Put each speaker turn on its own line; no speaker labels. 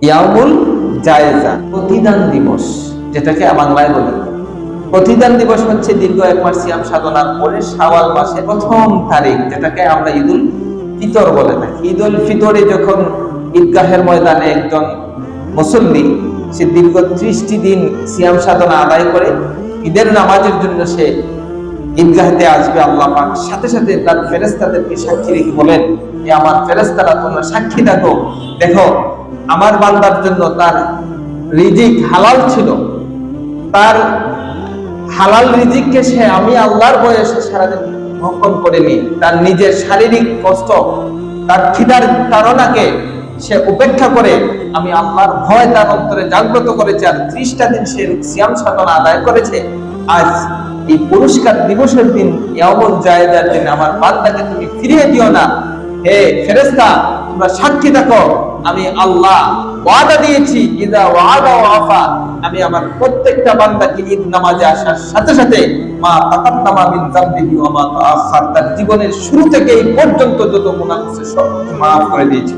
ইয়াউমুল জায়েজা, প্রতিদান দিবস, যেটাকে বাংলায় বলি। প্রতিদান দিবস হচ্ছে দীর্ঘ 1 মাস সিয়াম সাধনার পরে শাওয়াল মাসের প্রথম তারিখ, যেটাকে আমরা ঈদুল ফিতর বলে থাকি। ঈদুল ফিতরে যখন ঈদগাহের ময়দানে একজন মুসল্লি সে দীর্ঘ 30টি দিন সিয়াম সাধনা আদায় করে ঈদের নামাজের জন্য সে ঈদগাহতে আসবে, আল্লাহ পাক সাথে সাথে তার ফেরেশতাদেরকে সাক্ষী রেখে বলেন, এ আমার ফেরেশতারা তোমরা সাক্ষী থাকো, দেখো আমার বান্দার জন্য তার রিজিক হালাল ছিল, তার হালাল রিজিককে সে আমি আল্লাহর ভয়ে সে সারাদিন ভক্ষণ করেনি, তার নিজের শারীরিক কষ্ট, তার খিদার তাড়নাকে সে উপেক্ষা করে আমি আল্লাহর ভয় তার অন্তরে জাগ্রত করেছে, আর 30টা দিন সে সিয়াম সাধনা আদায় করেছে। আজ এই পুরস্কার দিবসের দিন, ইয়াউমুল জায়েজার দিন আমার বান্দাকে তুমি ফিরিয়ে দিও না। হে ফেরেশতা, তোমরা সাক্ষী থাকো, আমি আল্লাহ ওয়াদা দিয়েছি, ইদা ওয়াদা ওয়াফা, আমি আমার প্রত্যেকটা বান্দাকে ঈদ নামাজে আসার সাথে সাথে মা তাকাদ্দামা মিন যামবিহি ওয়া মা তাআখার, তার জীবনের শুরু থেকে এই পর্যন্ত যত গুনাহ আছে সব মাফ করে দিয়েছি।